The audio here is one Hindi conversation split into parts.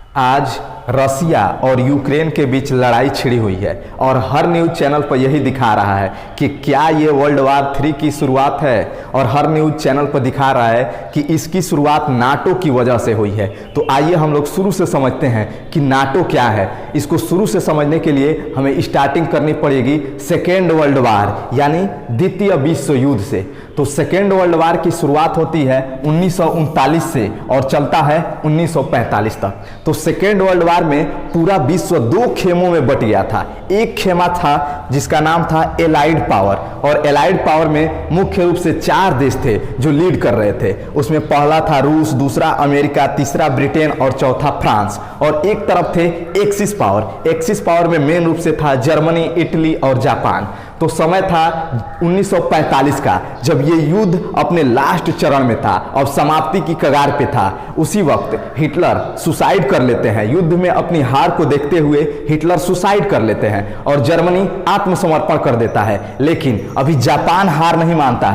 आज रसिया और यूक्रेन के बीच लड़ाई छिड़ी हुई है और हर न्यूज़ चैनल पर यही दिखा रहा है कि क्या ये वर्ल्ड वार 3 की शुरुआत है, और हर न्यूज़ चैनल पर दिखा रहा है कि इसकी शुरुआत नाटो की वजह से हुई है। तो आइए हम लोग शुरू से समझते हैं कि नाटो क्या है। इसको शुरू से समझने के लिए हमें स्टार्टिंग करनी पड़ेगी सेकेंड वर्ल्ड वार यानी द्वितीय विश्व युद्ध से। तो सेकेंड वर्ल्ड वार की शुरुआत होती है 1939 से और चलता है 1945 तक। तो सेकेंड वर्ल्ड वार में पूरा विश्व 2 खेमों में बट गया था। एक खेमा था जिसका नाम था एलाइड पावर, और एलाइड पावर में मुख्य रूप से 4 देश थे जो लीड कर रहे थे। उसमें पहला था रूस, दूसरा अमेरिका, तीसरा ब्रिटेन और चौथा फ्रांस। और एक तरफ थे एक्सिस पावर। एक्सिस पावर में मेन रूप से था जर्मनी, इटली और जापान। तो समय था 1945 का, जब ये युद्ध अपने लास्ट चरण में था और समाप्ति की कगार पे था। उसी वक्त हिटलर सुसाइड कर लेते हैं। युद्ध में अपनी हार को देखते हुए हिटलर सुसाइड कर लेते हैं और जर्मनी आत्मसमर्पण कर देता है। लेकिन अभी जापान हार नहीं मानता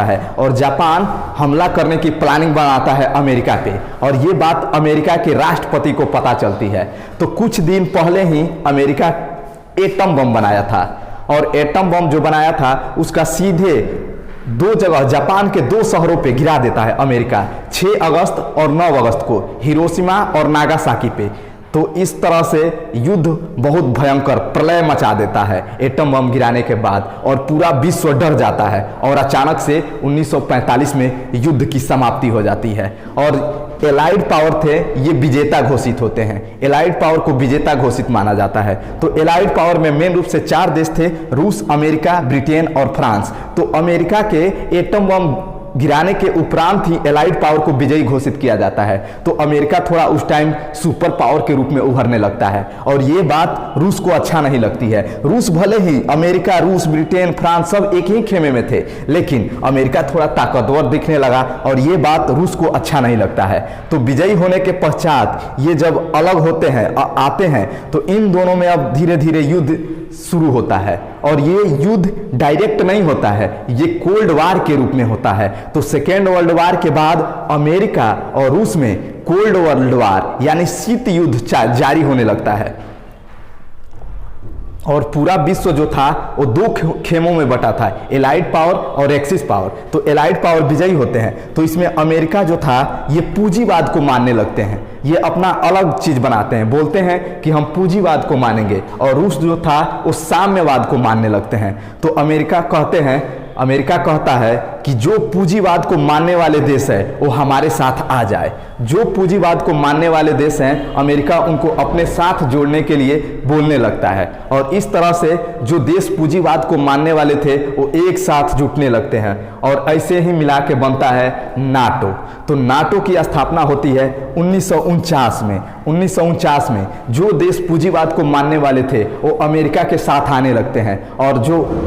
है, और जापान हमला करने की प्लानिंग बनाता है अमेरिका पे, और ये बात अमेरिका के राष्ट्रपति को पता चलती है। तो कुछ दिन पहले ही अमेरिका एटम बम बनाया था, और एटम बम जो बनाया था उसका सीधे 2 जगह जापान के 2 शहरों पे गिरा देता है अमेरिका, 6 अगस्त और 9 अगस्त को, हिरोशिमा और नागासाकी पे। तो इस तरह से युद्ध बहुत भयंकर प्रलय मचा देता है एटम बम गिराने के बाद, और पूरा विश्व डर जाता है, और अचानक से 1945 में युद्ध की समाप्ति हो जाती है। और एलाइड पावर थे, ये विजेता घोषित होते हैं। एलाइड पावर को विजेता घोषित माना जाता है। तो एलाइड पावर में मेन रूप से 4 देश थे, रूस, अमेरिका, ब्रिटेन और फ्रांस। तो अमेरिका के एटम बम गिराने के उपरांत ही एलाइड पावर को विजयी घोषित किया जाता है। तो अमेरिका थोड़ा उस टाइम सुपर पावर के रूप में उभरने लगता है, और ये बात रूस को अच्छा नहीं लगती है। रूस भले ही अमेरिका, रूस, ब्रिटेन, फ्रांस सब एक ही खेमे में थे, लेकिन अमेरिका थोड़ा ताकतवर दिखने लगा, और ये बात रूस को अच्छा नहीं लगता है। तो विजयी होने के पश्चात ये जब अलग होते हैं, आते हैं, तो इन दोनों में अब धीरे धीरे युद्ध शुरू होता है। और ये युद्ध डायरेक्ट नहीं होता है, ये कोल्ड वार के रूप में होता है। तो सेकेंड वर्ल्ड वार के बाद अमेरिका और रूस में कोल्ड वर्ल्ड वार यानी शीत युद्ध जारी होने लगता है, और पूरा विश्व जो था वो 2 खेमों में बटा था, एलाइड पावर और एक्सिस पावर। तो एलाइड पावर विजयी होते हैं, तो इसमें अमेरिका जो था ये पूंजीवाद को मानने लगते हैं, ये अपना अलग चीज बनाते हैं, बोलते हैं कि हम पूंजीवाद को मानेंगे। और रूस जो था वो साम्यवाद को मानने लगते हैं। तो अमेरिका कहता है कि जो पूंजीवाद को मानने वाले देश है वो हमारे साथ आ जाए। जो पूंजीवाद को मानने वाले देश हैं, अमेरिका उनको अपने साथ जोड़ने के लिए बोलने लगता है, और इस तरह से जो देश पूंजीवाद को मानने वाले थे वो एक साथ जुटने लगते हैं, और ऐसे ही मिला के बनता है नाटो। तो नाटो की स्थापना होती है 1949 में। 1949 में जो देश पूंजीवाद को मानने वाले थे वो अमेरिका के साथ आने लगते हैं, और जो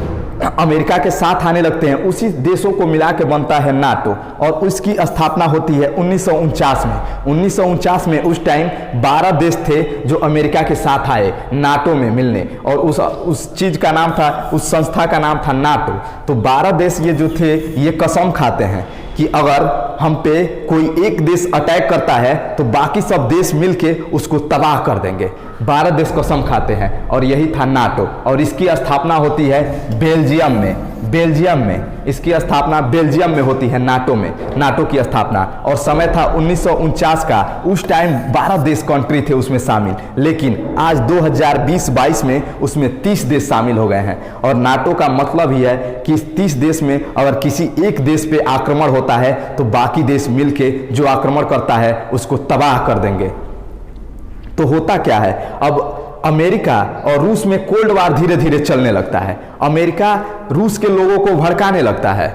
अमेरिका के साथ आने लगते हैं उसी देशों को मिला के बनता है नाटो, और उसकी स्थापना होती है 1949 में। 1949 में उस टाइम 12 देश थे जो अमेरिका के साथ आए नाटो में मिलने, और उस चीज का नाम था, उस संस्था का नाम था नाटो। तो 12 देश ये जो थे ये कसम खाते हैं कि अगर हम पे कोई एक देश अटैक करता है तो बाकी सब देश मिलके उसको तबाह कर देंगे। 12 देश कसम खाते हैं, और यही था नाटो। और इसकी स्थापना होती है बेल्जियम में इसकी स्थापना बेल्जियम में होती है, नाटो की स्थापना। और समय था 1949 का। उस टाइम 12 देश कंट्री थे उसमें शामिल, लेकिन आज 2020-22 में उसमें 30 देश शामिल हो गए हैं। और नाटो का मतलब ही है कि इस 30 देश में अगर किसी एक देश पे आक्रमण होता है तो बाकी देश मिलके जो आक्रमण करता है उसको तबाह कर देंगे। तो होता क्या है, अब अमेरिका और रूस में कोल्ड वार धीरे धीरे चलने लगता है। अमेरिका रूस के लोगों को भड़काने लगता है।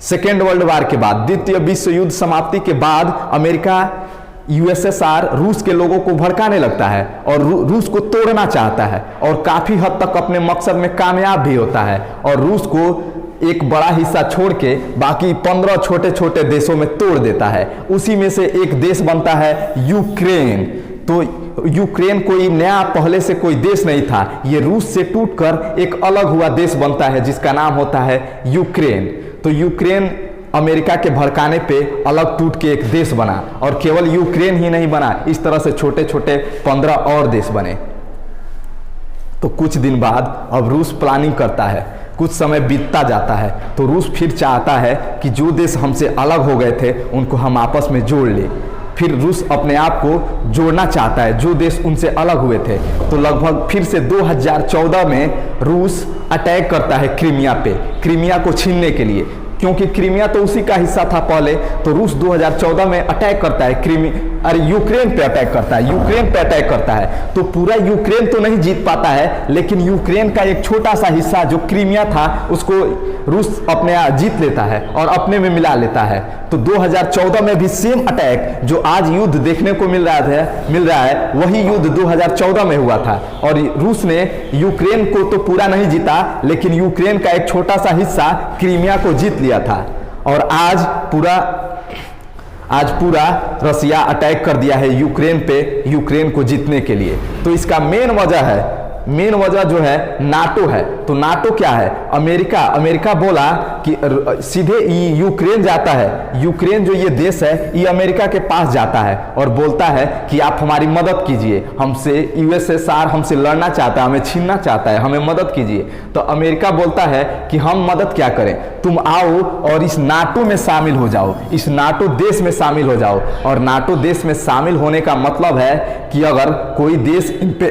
सेकेंड वर्ल्ड वार के बाद, द्वितीय विश्व युद्ध समाप्ति के बाद, अमेरिका यूएसएसआर रूस के लोगों को भड़काने लगता है और रूस को तोड़ना चाहता है, और काफी हद तक अपने मकसद में कामयाब भी होता है, और रूस को एक बड़ा हिस्सा छोड़ के बाकी 15 छोटे छोटे देशों में तोड़ देता है। उसी में से एक देश बनता है यूक्रेन। तो यूक्रेन कोई नया पहले से कोई देश नहीं था, ये रूस से टूटकर एक अलग हुआ देश बनता है जिसका नाम होता है यूक्रेन। तो यूक्रेन अमेरिका के भड़काने पे अलग टूट के एक देश बना, और केवल यूक्रेन ही नहीं बना, इस तरह से छोटे छोटे 15 और देश बने। तो कुछ दिन बाद अब रूस प्लानिंग करता है, कुछ समय बीतता जाता है तो रूस फिर चाहता है कि जो देश हमसे अलग हो गए थे उनको हम आपस में जोड़ ले। फिर रूस अपने आप को जोड़ना चाहता है जो देश उनसे अलग हुए थे। तो लगभग फिर से 2014 में रूस अटैक करता है क्रीमिया पे, क्रीमिया को छीनने के लिए, क्योंकि क्रीमिया तो उसी का हिस्सा था पहले। तो रूस 2014 में अटैक करता है यूक्रेन पे अटैक करता है, यूक्रेन पे अटैक करता है। तो पूरा यूक्रेन तो नहीं जीत पाता है, लेकिन यूक्रेन का एक छोटा सा हिस्सा जो क्रीमिया था उसको रूस अपने जीत लेता है और अपने में मिला लेता है। तो 2014 में भी सेम अटैक जो आज युद्ध देखने को मिल रहा है वही युद्ध 2014 में हुआ था, और रूस ने यूक्रेन को तो पूरा नहीं जीता, लेकिन यूक्रेन का एक छोटा सा हिस्सा क्रीमिया को जीत लिया था। और आज पूरा रसिया अटैक कर दिया है यूक्रेन पे, यूक्रेन को जीतने के लिए। तो इसका मेन वजह जो है नाटो है। तो नाटो क्या है? अमेरिका बोला कि सीधे यूक्रेन जाता है, यूक्रेन जो ये देश है ये अमेरिका के पास जाता है और बोलता है कि आप हमारी मदद कीजिए, हमसे यूएसएसआर हमसे लड़ना चाहता है, हमें छीनना चाहता है, हमें मदद कीजिए। तो अमेरिका बोलता है कि हम मदद क्या करें, तुम आओ और इस नाटो में शामिल हो जाओ, इस नाटो देश में शामिल हो जाओ। और नाटो देश में शामिल होने का मतलब है कि अगर कोई देश इन पे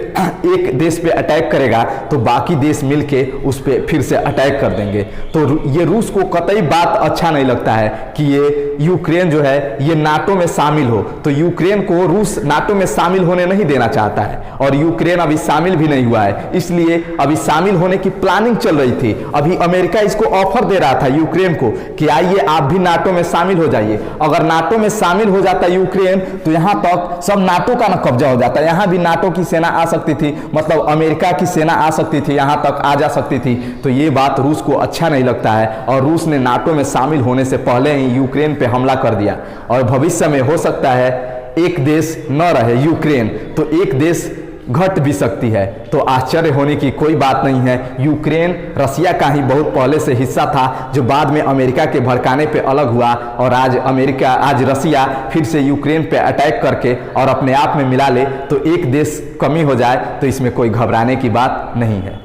एक देश पे अटैक करेगा तो बाकी देश मिलके उस पे फिर से अटैक कर देंगे। तो ये रूस को कतई बात अच्छा नहीं लगता है कि ये यूक्रेन जो है ये नाटो में शामिल हो। तो यूक्रेन को रूस नाटो में शामिल होने नहीं देना चाहता है, और यूक्रेन अभी शामिल भी नहीं हुआ है, इसलिए अभी शामिल होने की प्लानिंग चल रही थी। अभी अमेरिका इसको ऑफर दे रहा था यूक्रेन को कि आइए आप भी नाटो में शामिल हो जाइए। अगर नाटो में शामिल हो जाता यूक्रेन तो यहाँ तक सब नाटो का ना कब्जा हो जाता, यहाँ भी नाटो की सेना आ सकती थी, मतलब अमेरिका की सेना आ सकती थी, यहाँ तक आ जा सकती थी। तो ये बात रूस को अच्छा नहीं लगता है, और रूस ने नाटो में शामिल होने से पहले ही यूक्रेन पे हमला कर दिया। और भविष्य में हो सकता है एक देश न रहे यूक्रेन, तो एक देश घट भी सकती है। तो आश्चर्य होने की कोई बात नहीं है। यूक्रेन रसिया का ही बहुत पहले से हिस्सा था, जो बाद में अमेरिका के भड़काने पे अलग हुआ, और आज रसिया फिर से यूक्रेन पे अटैक करके और अपने आप में मिला ले, तो एक देश कमी हो जाए तो इसमें कोई घबराने की बात नहीं है।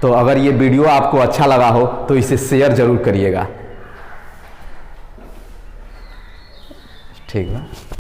तो अगर ये वीडियो आपको अच्छा लगा हो तो इसे शेयर जरूर करिएगा। ठीक है।